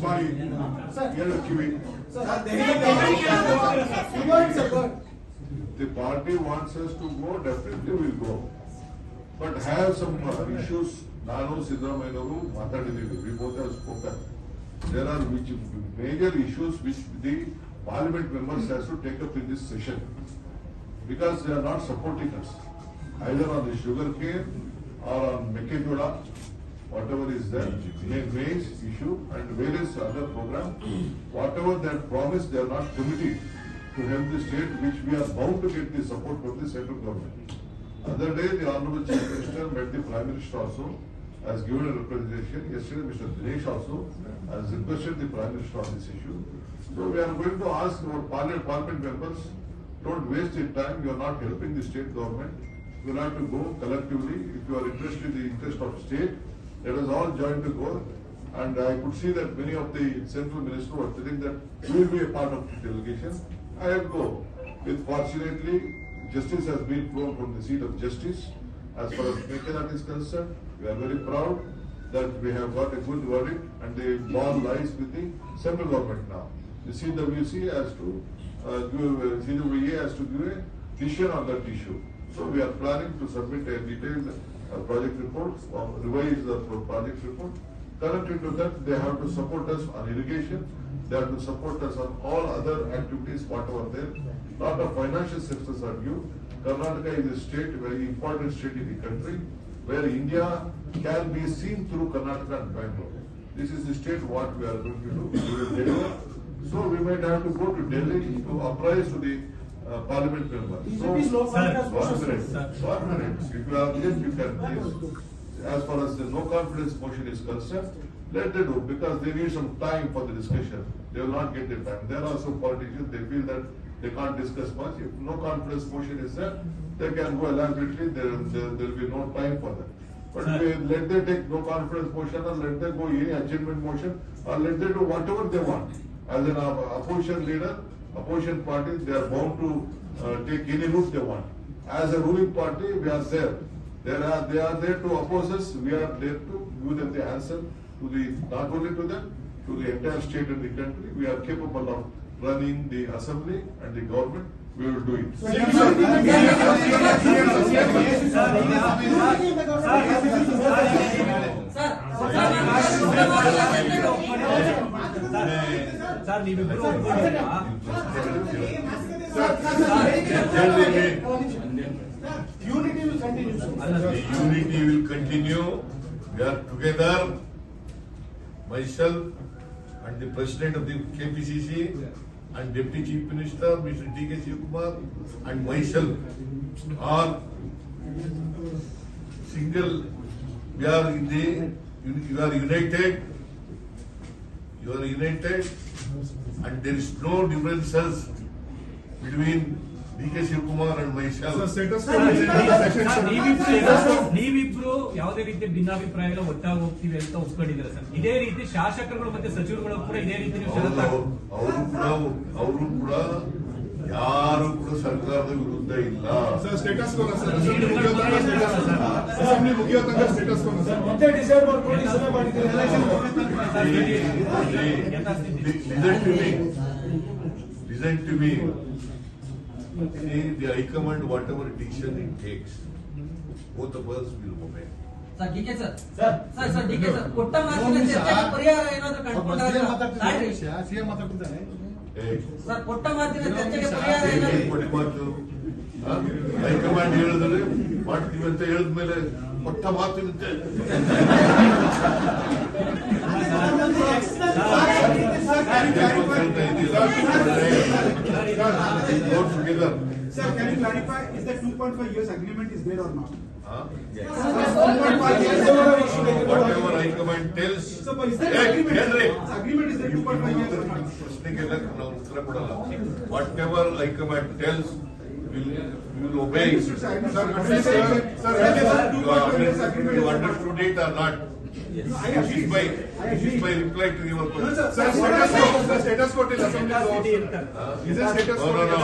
ಬಾಯಿ ಎರಡು ಕಿವಿ. The party wants us to go, definitely we'll go. But have some issues. Nanu Siddaramaiyavu matadidivi. We both have spoken. There are major issues which the parliament members has to take up in this session, because they are not supporting us either on the sugar cane or on Mekkejoda, whatever is there, maize issue and various other program. Whatever they promised, they are not committing to help the state, which we are bound to get the support from the central government. Other day, the Honorable Chief Minister met the Prime Minister also, has given a representation. Yesterday, Mr. Dinesh also has requested the Prime Minister on this issue. So we are going to ask our parliament members, don't waste your time. You are not helping the state government. You will have to go collectively. If you are interested in the interest of state, let us all join to go. And I could see that many of the central ministers were telling that we will be a part of the delegation. I will go. Fortunately, justice has been flown from the seat of justice. As far as Mekkejoda is concerned, we are very proud that we have got a good verdict, and the ball lies with the central government now. The CWC has to CWA has to give a decision on that issue. So we are planning to submit a detailed project report, or revise the project report. Connected to that, they have to support us on irrigation. They have to support us on all other activities, whatever there. Lot of financial sectors are due. Karnataka is a state, very important state in the country, where India can be seen through Karnataka and Bangalore. This is the state what we are going to do. We will deliver. So we might have to go to Delhi to apprise to the parliament members. So, 1 minute. If you are yes, you can please. As far as the no confidence motion is concerned, let them do, because they need some time for the discussion. They will not get the time. There are some politicians, they feel that they can't discuss much. If no confidence motion is there, they can go elaborately. There will be no time for that. But let them take no confidence motion, or let them go any adjournment motion, or let them do whatever they want. As an opposition leader, opposition party, they are bound to take any route they want. As a ruling party, we are there. They are there to oppose us. We are there to give them the answer to the, not only to them, to the entire state and the country. We are capable of running the assembly and the government. We will do it. Unity will continue. Unity will continue. We are together. Myself and the President of the KPCC and Deputy Chief Minister, Mr. D.K. Shivakumar, and myself are single. We are you are united. You are united, and there is no differences between D.K. Shivakumar and myself. ನೀವಿಬ್ರು ಯಾವುದೇ ರೀತಿ ಭಿನ್ನಾಭಿಪ್ರಾಯಗಳ ಒಟ್ಟಾಗಿ ಹೋಗ್ತೀವಿ ಅಂತ ಒಪ್ಕೊಂಡಿದ್ದೀರಾ sir? ಇದೇ ರೀತಿ ಶಾಸಕರುಗಳು ಮತ್ತೆ ಸಚಿವರುಗಳು ಕೂಡ ಇದೇ ರೀತಿ ಅವರು ಕೂಡ ಯಾರು ಕೂಡ ಸರ್ಕಾರದ ವಿರುದ್ಧ ಇಲ್ಲ. Listen to me. See, the High Command, whatever decision it takes, both of us will obey. Sir, DK sir. Sir, DK sir. ಕೊಟ್ಟ ಮಾತಿನ ಚರ್ಚೆಗೆ ಪರಿಹಾರ ಏನಾದರೂ ಕಂಡುಕೊಂಡರೆ ಸಿಎಂ ಮಾತಾಡ್ತಿದ್ದಾರೆ. ಸರ್, ಕೊಟ್ಟ ಮಾತಿನ ಚರ್ಚೆಗೆ ಪರಿಹಾರ ಏನಾದರೂ ಕೊಟ್ಟ ಮಾತು ಹೈಕಮಾಂಡ್ ಹೇಳಿದ್ರೆ ಮಾಡ್ತೀವಿ ಅಂತ ಹೇಳಿದ್ಮೇಲೆ ಕೊಟ್ಟ ಮಾತಿನಂತೆ together. Sir, can you clarify, is the 2.5 years agreement is there or not? Yes. 2.5 years. Whatever High Command tells. So, is there agreement? Agreement is there 2.5 years or not? Whatever High Command tells, we will obey. Sir, you understood it or not? Yes. This is my reply to your question. No, sir, status quo till assembly is it status quo? No.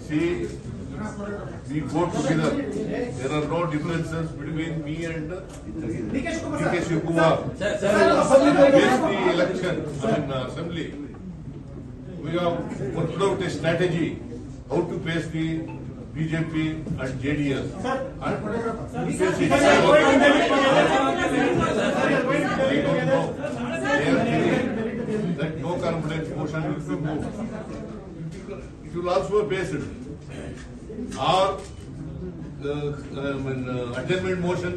See, We go together. There are no differences between me and DK Shivakumar. Against the election in assembly. We have worked out a strategy how to face the BJP and JDS. And face it. I don't know. They are saying that no confidence motion will be moved. It will also face it. Or adjournment motion,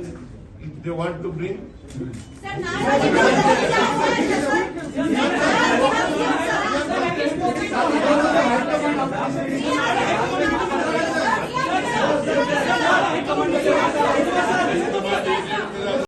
if they want to bring. Sir,